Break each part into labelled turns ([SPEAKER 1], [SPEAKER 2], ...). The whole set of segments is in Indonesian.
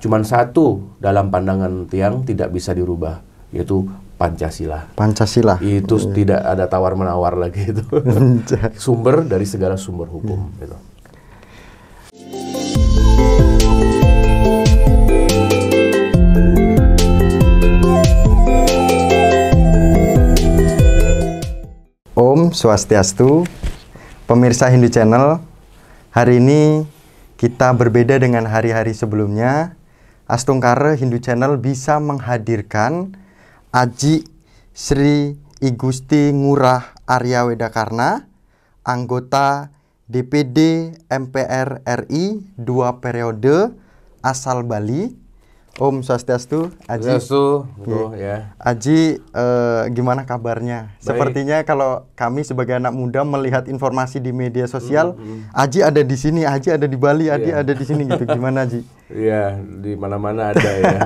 [SPEAKER 1] cuman satu dalam pandangan Tiang tidak bisa dirubah, yaitu Pancasila.
[SPEAKER 2] Pancasila.
[SPEAKER 1] Itu tidak ada tawar-menawar lagi itu. Sumber dari segala sumber hukum. Gitu.
[SPEAKER 2] Om Swastiastu, pemirsa Hindu Channel. Hari ini kita berbeda dengan hari-hari sebelumnya. Astungkara Hindu Channel bisa menghadirkan Aji Sri Igusti Ngurah Arya Wedakarna, anggota DPD MPR RI 2 periode asal Bali. Om Swastiastu, Aji.
[SPEAKER 1] Swastiastu, ya.
[SPEAKER 2] Aji, gimana kabarnya?
[SPEAKER 1] Baik.
[SPEAKER 2] Sepertinya kalau kami sebagai anak muda melihat informasi di media sosial, Aji ada di sini, Aji ada di Bali, Aji ada di sini gitu. Gimana, Aji?
[SPEAKER 1] Iya, di mana-mana ada ya.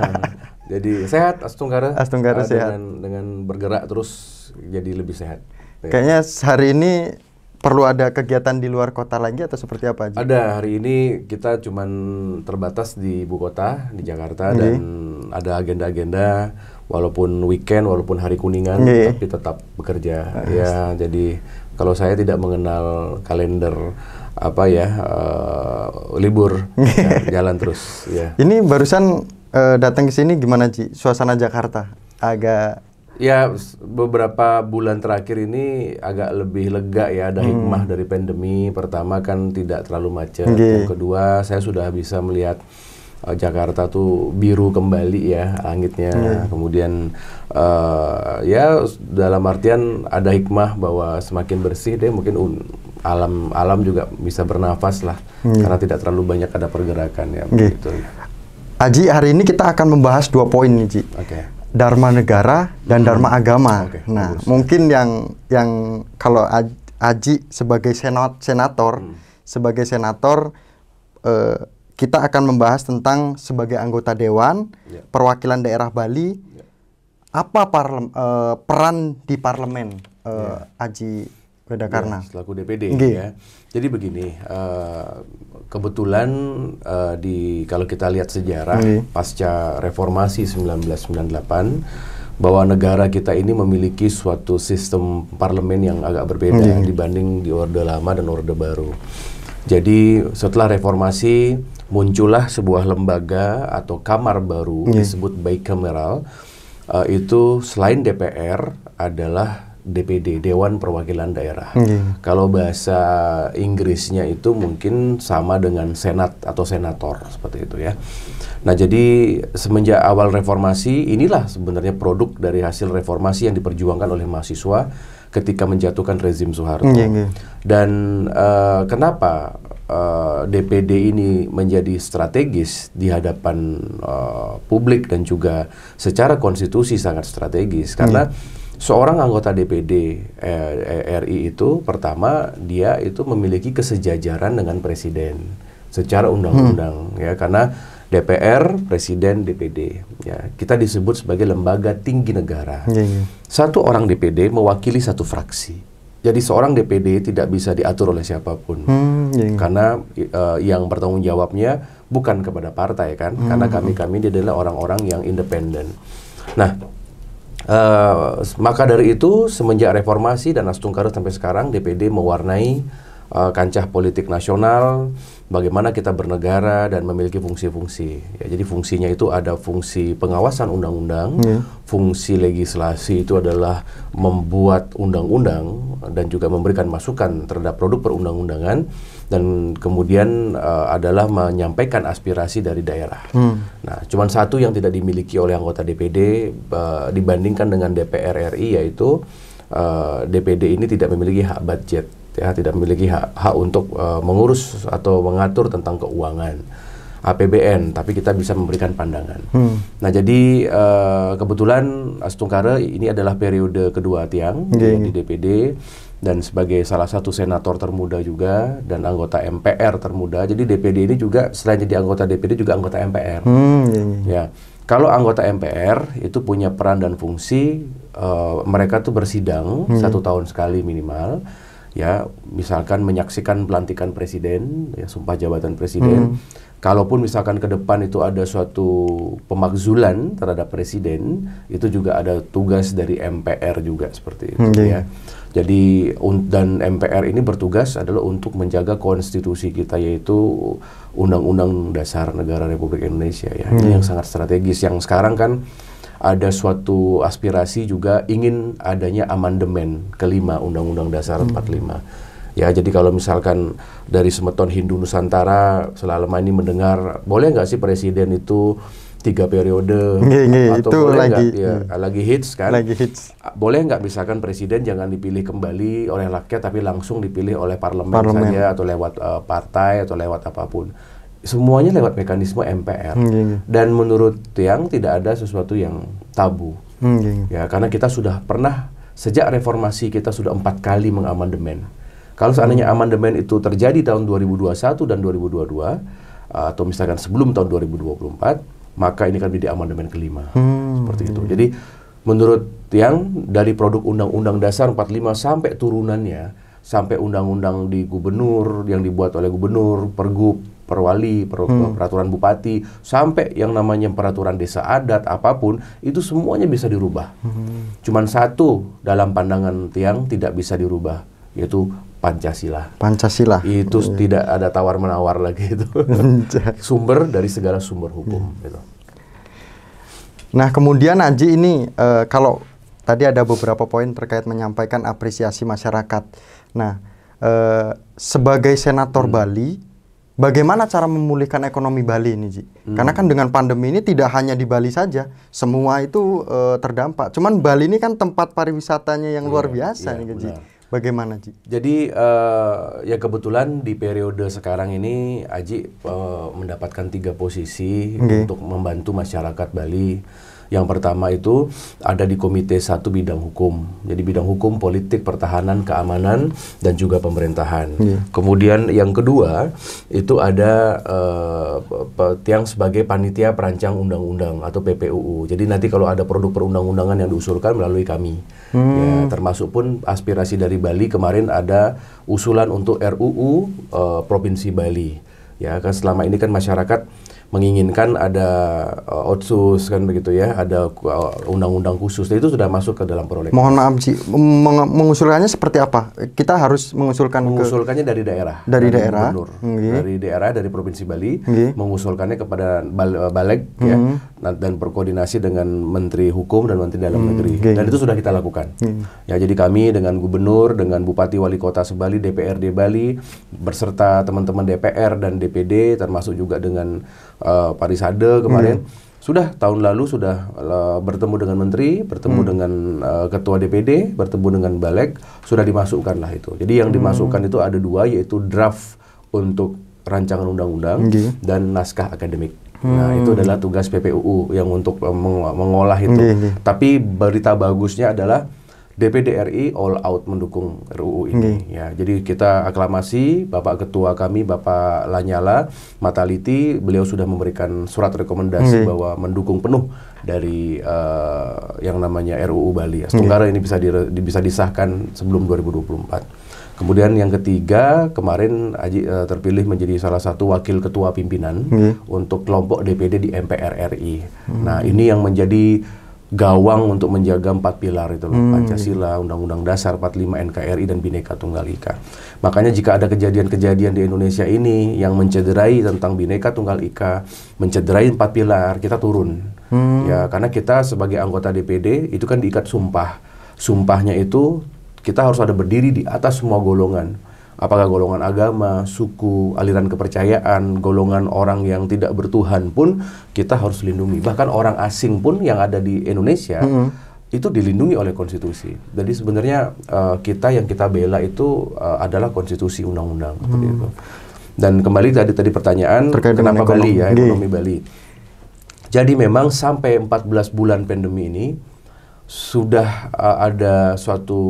[SPEAKER 1] Jadi sehat Astungkara.
[SPEAKER 2] Astungkara sehat.
[SPEAKER 1] Dengan bergerak terus jadi lebih sehat. Ya.
[SPEAKER 2] Kayaknya hari ini perlu ada kegiatan di luar kota lagi atau seperti apa, Aji?
[SPEAKER 1] Ada, hari ini kita cuman terbatas di ibu kota, di Jakarta, dan ada agenda-agenda walaupun weekend, walaupun hari kuningan, tapi tetap bekerja. Ya, jadi kalau saya tidak mengenal kalender libur, jalan terus. Ya.
[SPEAKER 2] Ini barusan datang ke sini gimana, Ji? Suasana Jakarta agak...
[SPEAKER 1] Ya, beberapa bulan terakhir ini agak lebih lega ya, ada hikmah dari pandemi. Pertama kan tidak terlalu macet. Yang kedua, saya sudah bisa melihat Jakarta tuh biru kembali ya langitnya. Kemudian ya dalam artian ada hikmah bahwa semakin bersih deh, mungkin alam juga bisa bernafas lah, karena tidak terlalu banyak ada pergerakan ya. Begitu.
[SPEAKER 2] Aji, hari ini kita akan membahas 2 poin nih, Ji. Dharma negara dan dharma agama. Nah, bagus. Mungkin yang kalau Aji sebagai senator, kita akan membahas tentang sebagai anggota dewan perwakilan daerah Bali, apa peran di parlemen, Aji Wedakarna
[SPEAKER 1] selaku DPD ya. Jadi begini, kebetulan kalau kita lihat sejarah pasca reformasi 1998, bahwa negara kita ini memiliki suatu sistem parlemen yang agak berbeda dibanding di Orde Lama dan Orde Baru. Jadi setelah reformasi muncullah sebuah lembaga atau kamar baru disebut bicameral. Itu selain DPR adalah DPD, Dewan Perwakilan Daerah. Kalau bahasa Inggrisnya itu mungkin sama dengan senat atau senator, seperti itu ya. Nah, jadi semenjak awal reformasi, inilah sebenarnya produk dari hasil reformasi yang diperjuangkan oleh mahasiswa ketika menjatuhkan rezim Soeharto. Dan kenapa DPD ini menjadi strategis di hadapan publik dan juga secara konstitusi sangat strategis, karena seorang anggota DPD RI itu pertama dia itu memiliki kesejajaran dengan presiden secara undang-undang ya, karena DPR, presiden, DPD ya, kita disebut sebagai lembaga tinggi negara. Satu orang DPD mewakili satu fraksi. Jadi seorang DPD tidak bisa diatur oleh siapapun, karena yang bertanggung jawabnya bukan kepada partai kan, karena kami dia adalah orang-orang yang independen. Nah, maka dari itu semenjak reformasi dan Astungkara sampai sekarang, DPD mewarnai kancah politik nasional, bagaimana kita bernegara dan memiliki fungsi-fungsi. Ya, jadi fungsinya itu ada fungsi pengawasan undang-undang, fungsi legislasi itu adalah membuat undang-undang dan juga memberikan masukan terhadap produk perundang-undangan, dan kemudian adalah menyampaikan aspirasi dari daerah. Nah, cuman satu yang tidak dimiliki oleh anggota DPD dibandingkan dengan DPR RI, yaitu DPD ini tidak memiliki hak budget. Ya, tidak memiliki hak untuk mengurus atau mengatur tentang keuangan APBN, tapi kita bisa memberikan pandangan. Nah, jadi kebetulan Astungkara ini adalah periode kedua Tiang di DPD, dan sebagai salah satu senator termuda juga dan anggota MPR termuda. Jadi DPD ini juga selain jadi anggota DPD juga anggota MPR. Ya, kalau anggota MPR itu punya peran dan fungsi, mereka tuh bersidang 1 tahun sekali minimal. Ya, misalkan menyaksikan pelantikan presiden, ya, sumpah jabatan presiden. kalaupun misalkan ke depan itu ada suatu pemakzulan terhadap presiden, itu juga ada tugas dari MPR juga seperti itu ya. Jadi dan MPR ini bertugas adalah untuk menjaga konstitusi kita, yaitu Undang-Undang Dasar Negara Republik Indonesia ya. Ini yang sangat strategis, yang sekarang kan ada suatu aspirasi juga ingin adanya amandemen kelima Undang-Undang Dasar 45. Ya, jadi kalau misalkan dari semeton Hindu Nusantara selama ini mendengar, boleh nggak sih presiden itu 3 periode? Atau
[SPEAKER 2] itu
[SPEAKER 1] boleh
[SPEAKER 2] lagi,
[SPEAKER 1] lagi hits kan?
[SPEAKER 2] Lagi hits.
[SPEAKER 1] Boleh nggak misalkan presiden jangan dipilih kembali oleh rakyat, tapi langsung dipilih oleh parlemen saja, atau lewat partai, atau lewat apapun. Semuanya lewat mekanisme MPR. Dan menurut Tiang tidak ada sesuatu yang tabu. Ya, karena kita sudah pernah, sejak reformasi kita sudah 4 kali mengamandemen. Kalau seandainya amandemen itu terjadi tahun 2021 dan 2022, atau misalkan sebelum tahun 2024, maka ini kan menjadi amandemen kelima. Seperti itu. Jadi menurut Tiang, dari produk Undang-Undang Dasar 45 sampai turunannya, sampai undang-undang di gubernur yang dibuat oleh gubernur, pergub, perwali, peraturan bupati, sampai yang namanya peraturan desa adat, apapun, itu semuanya bisa dirubah. Cuman satu dalam pandangan Tiang tidak bisa dirubah, yaitu Pancasila.
[SPEAKER 2] Pancasila.
[SPEAKER 1] Itu tidak ada tawar-menawar lagi itu. Sumber dari segala sumber hukum. Gitu.
[SPEAKER 2] Nah, kemudian Aji ini kalau tadi ada beberapa poin terkait menyampaikan apresiasi masyarakat. Nah, sebagai senator Bali, bagaimana cara memulihkan ekonomi Bali ini, Ji? Karena kan dengan pandemi ini tidak hanya di Bali saja, semua itu terdampak. Cuman Bali ini kan tempat pariwisatanya yang luar biasa nih, Ji. Bagaimana, Ji?
[SPEAKER 1] Jadi ya kebetulan di periode sekarang ini Aji mendapatkan 3 posisi untuk membantu masyarakat Bali. Yang pertama itu ada di Komite 1 bidang hukum. Jadi bidang hukum, politik, pertahanan, keamanan, dan juga pemerintahan. Kemudian yang kedua itu ada Tiang sebagai panitia perancang undang-undang atau PPUU. Jadi nanti kalau ada produk perundang-undangan yang diusulkan melalui kami. Ya, termasuk pun aspirasi dari Bali kemarin ada usulan untuk RUU Provinsi Bali. Ya, kan selama ini kan masyarakat menginginkan ada otsus kan begitu ya, ada undang-undang khusus. Itu sudah masuk ke dalam prolegnas.
[SPEAKER 2] Mohon maaf, Ji, mengusulkannya seperti apa? Kita harus mengusulkannya
[SPEAKER 1] dari daerah.
[SPEAKER 2] Dari daerah.
[SPEAKER 1] Dari daerah, dari Provinsi Bali, mengusulkannya kepada Baleg ya, dan berkoordinasi dengan Menteri Hukum dan Menteri Dalam Negeri. Dan itu sudah kita lakukan. Ya, jadi kami dengan Gubernur, dengan Bupati Wali Kota Sebali, DPRD Bali, berserta teman-teman DPR dan DPD, termasuk juga dengan Parisade kemarin, sudah tahun lalu sudah bertemu dengan Menteri, bertemu dengan Ketua DPD, bertemu dengan Baleg, sudah dimasukkan lah itu. Jadi yang dimasukkan itu ada 2, yaitu draft untuk rancangan undang-undang dan naskah akademik. Nah, itu adalah tugas PPUU yang untuk mengolah itu. Tapi berita bagusnya adalah DPD RI all out mendukung RUU ini. Ya, jadi kita aklamasi Bapak Ketua kami, Bapak Lanyala Mataliti, beliau sudah memberikan surat rekomendasi bahwa mendukung penuh dari yang namanya RUU Bali. Semoga ini bisa disahkan sebelum 2024. Kemudian yang ketiga, kemarin Aji terpilih menjadi salah satu wakil ketua pimpinan untuk kelompok DPD di MPR RI. Nah, ini yang menjadi gawang untuk menjaga 4 pilar itu loh, Pancasila, Undang-Undang Dasar 45, NKRI, dan Bhinneka Tunggal Ika. Makanya jika ada kejadian-kejadian di Indonesia ini yang mencederai tentang Bhinneka Tunggal Ika, mencederai 4 pilar, kita turun. Ya, karena kita sebagai anggota DPD itu kan diikat sumpah. Sumpahnya itu kita harus ada berdiri di atas semua golongan. Apakah golongan agama, suku, aliran kepercayaan, golongan orang yang tidak bertuhan pun kita harus lindungi. Bahkan orang asing pun yang ada di Indonesia itu dilindungi oleh konstitusi. Jadi sebenarnya kita yang kita bela itu adalah konstitusi, undang-undang seperti itu. Dan kembali tadi pertanyaan terkait kenapa Bali ya, ekonomi Bali. Jadi memang sampai 14 bulan pandemi ini sudah ada suatu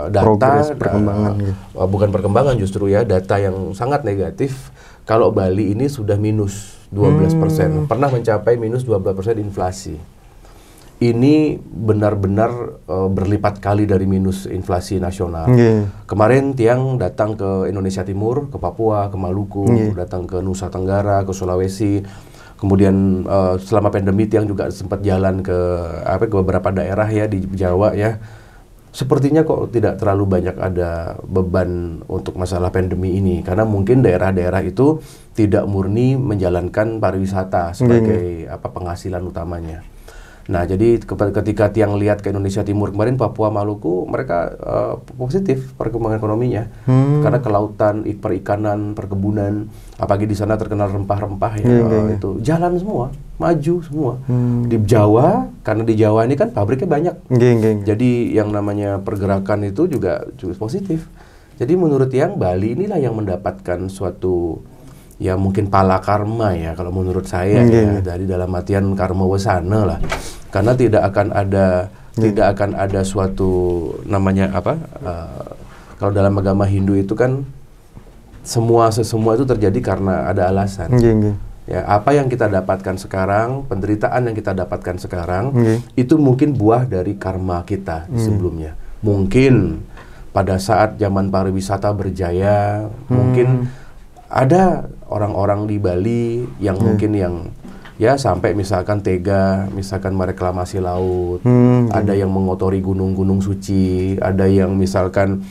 [SPEAKER 1] data perkembangan, bukan perkembangan justru ya, data yang sangat negatif kalau Bali ini sudah minus 12%, pernah mencapai minus 12% inflasi. ini benar-benar berlipat kali dari minus inflasi nasional. Kemarin Tiang datang ke Indonesia Timur, ke Papua, ke Maluku, datang ke Nusa Tenggara, ke Sulawesi. Kemudian selama pandemi Tiang juga sempat jalan ke beberapa daerah ya di Jawa ya. Sepertinya kok tidak terlalu banyak ada beban untuk masalah pandemi ini, karena mungkin daerah-daerah itu tidak murni menjalankan pariwisata sebagai penghasilan utamanya. Nah, jadi ketika Tiang lihat ke Indonesia Timur kemarin, Papua, Maluku, mereka positif perkembangan ekonominya. Karena kelautan, perikanan, perkebunan, apalagi di sana terkenal rempah-rempah ya, itu jalan semua, maju semua. Di Jawa, karena di Jawa ini kan pabriknya banyak. Jadi yang namanya pergerakan itu juga positif. Jadi menurut Tiang, Bali inilah yang mendapatkan suatu ya mungkin pala karma ya kalau menurut saya ya, dari dalam artian karma wasana lah. Karena tidak akan ada suatu namanya kalau dalam agama Hindu itu kan semua itu terjadi karena ada alasan. Ya, apa yang kita dapatkan sekarang, penderitaan yang kita dapatkan sekarang itu mungkin buah dari karma kita sebelumnya. Mungkin pada saat zaman pariwisata berjaya, mungkin ada orang-orang di Bali yang mungkin yang ya sampai misalkan tega, misalkan mereklamasi laut, ada yang mengotori gunung-gunung suci, ada yang misalkan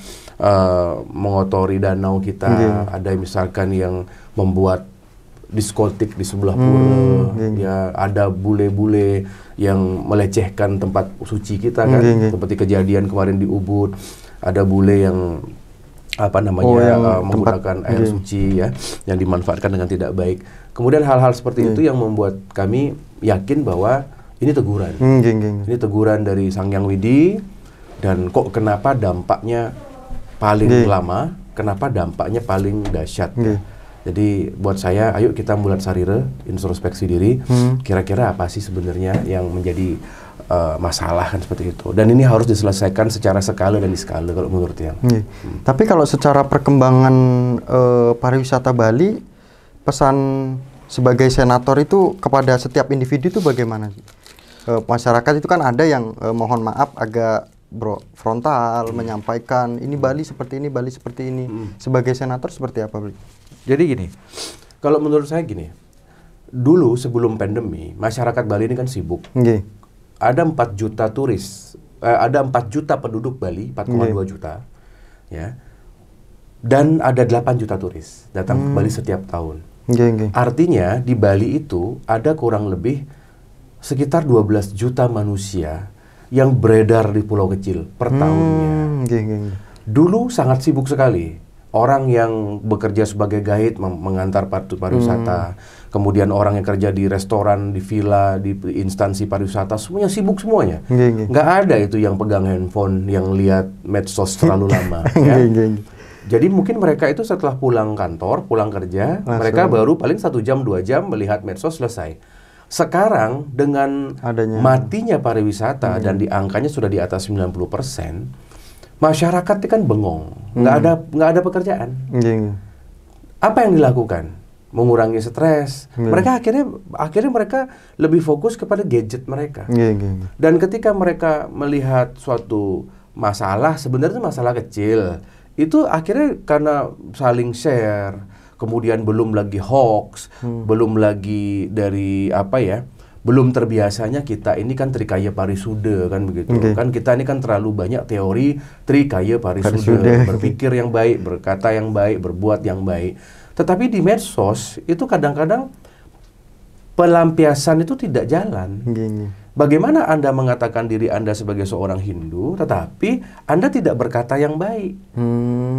[SPEAKER 1] mengotori danau kita, ada misalkan yang membuat diskotik di sebelah pura, ya ada bule-bule yang melecehkan tempat suci kita kan, seperti kejadian kemarin di Ubud, ada bule yang menggunakan air suci ya, yang dimanfaatkan dengan tidak baik. Kemudian hal-hal seperti itu yang membuat kami yakin bahwa ini teguran. Ini teguran dari Sang Hyang Widi, dan kok kenapa dampaknya paling lama, kenapa dampaknya paling dahsyat. Jadi buat saya, ayo kita bulan sarire, introspeksi diri, kira-kira apa sih sebenarnya yang menjadi masalah kan seperti itu. Dan ini harus diselesaikan secara skala dan diskala kalau menurut Tiang.
[SPEAKER 2] Tapi kalau secara perkembangan pariwisata Bali, pesan sebagai senator itu kepada setiap individu itu bagaimana? Masyarakat itu kan ada yang mohon maaf agak frontal menyampaikan ini Bali seperti ini, Bali seperti ini. Sebagai senator seperti apa, Bli?
[SPEAKER 1] Jadi gini, kalau menurut saya gini, dulu sebelum pandemi, masyarakat Bali ini kan sibuk. Ada 4 juta turis, ada 4 juta penduduk Bali, 4,2 juta, ya. Dan ada 8 juta turis datang ke Bali setiap tahun. Artinya di Bali itu ada kurang lebih sekitar 12 juta manusia yang beredar di pulau kecil per tahunnya. Dulu sangat sibuk sekali. Orang yang bekerja sebagai guide mengantar pariwisata, kemudian orang yang kerja di restoran, di villa, di instansi pariwisata, semuanya sibuk semuanya. Nggak ada itu yang pegang handphone, yang lihat medsos terlalu lama. Ya. Jadi mungkin mereka itu setelah pulang kantor, pulang kerja, mereka baru paling 1 jam, 2 jam melihat medsos, selesai. Sekarang dengan matinya pariwisata dan di angkanya sudah di atas 90%, masyarakat itu kan bengong, nggak ada pekerjaan. Apa yang dilakukan? Mengurangi stres. Mereka akhirnya mereka lebih fokus kepada gadget mereka. Dan ketika mereka melihat suatu masalah, sebenarnya masalah kecil, itu akhirnya karena saling share, kemudian belum lagi hoax, belum lagi dari belum terbiasanya kita ini kan trikaya parisuda kan begitu. Kan kita ini kan terlalu banyak teori trikaya parisuda, berpikir yang baik, berkata yang baik, berbuat yang baik. Tetapi di medsos itu kadang-kadang pelampiasan itu tidak jalan. Bagaimana Anda mengatakan diri Anda sebagai seorang Hindu, tetapi Anda tidak berkata yang baik?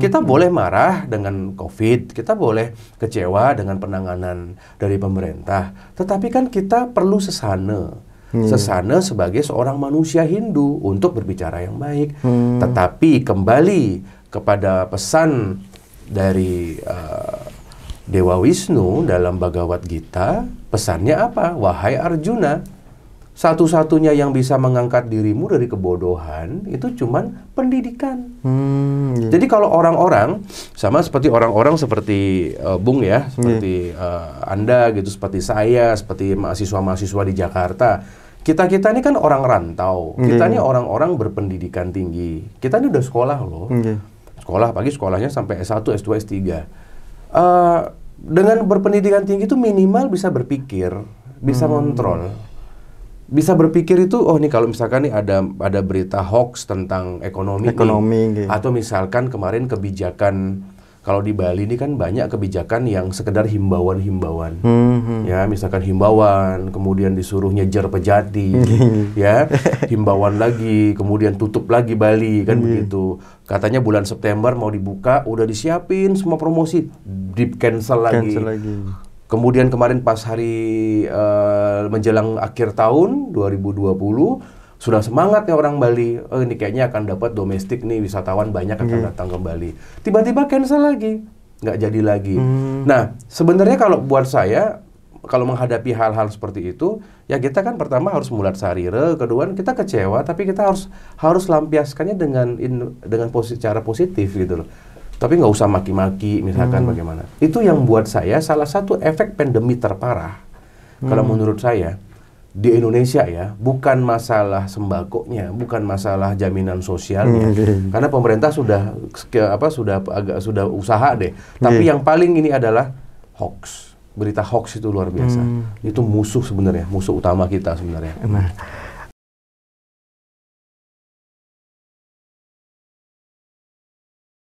[SPEAKER 1] Kita boleh marah dengan COVID, kita boleh kecewa dengan penanganan dari pemerintah, tetapi kan kita perlu sesana sebagai seorang manusia Hindu untuk berbicara yang baik. Tetapi kembali kepada pesan dari Dewa Wisnu dalam Bhagavad Gita, pesannya apa? Wahai Arjuna, satu-satunya yang bisa mengangkat dirimu dari kebodohan itu cuman pendidikan. Jadi kalau orang-orang sama seperti orang-orang seperti Bung ya, seperti Anda gitu, seperti saya, seperti mahasiswa-mahasiswa di Jakarta Kita ini kan orang rantau, kita ini orang-orang berpendidikan tinggi. Kita ini udah sekolah loh. Sekolah, pagi sekolahnya sampai S1, S2, S3. Dengan berpendidikan tinggi itu minimal bisa berpikir, bisa kontrol. Bisa berpikir itu, oh nih kalau misalkan nih ada berita hoax tentang ekonomi nih, atau misalkan kemarin kebijakan, kalau di Bali ini kan banyak kebijakan yang sekedar himbauan-himbauan. Ya, misalkan himbauan, kemudian disuruh nyejer Pejati, ya, himbauan lagi, kemudian tutup lagi Bali, kan begitu. Katanya bulan September mau dibuka, udah disiapin semua promosi, di-cancel lagi. Kemudian kemarin pas hari menjelang akhir tahun 2020, sudah semangat nih orang Bali, ini kayaknya akan dapat domestik nih, wisatawan banyak akan datang ke Bali. Tiba-tiba cancel lagi, nggak jadi lagi. Nah, sebenarnya kalau buat saya, kalau menghadapi hal-hal seperti itu, ya kita kan pertama harus mulat sarire, kedua kita kecewa, tapi kita harus lampiaskannya dengan cara positif gitu loh. Tapi nggak usah maki-maki, misalkan bagaimana. Itu yang buat saya salah satu efek pandemi terparah. Kalau menurut saya, di Indonesia ya, bukan masalah sembakonya, bukan masalah jaminan sosialnya, karena pemerintah sudah usaha deh. Tapi yang paling ini adalah hoax, berita hoax itu luar biasa. Itu musuh sebenarnya, musuh utama kita sebenarnya.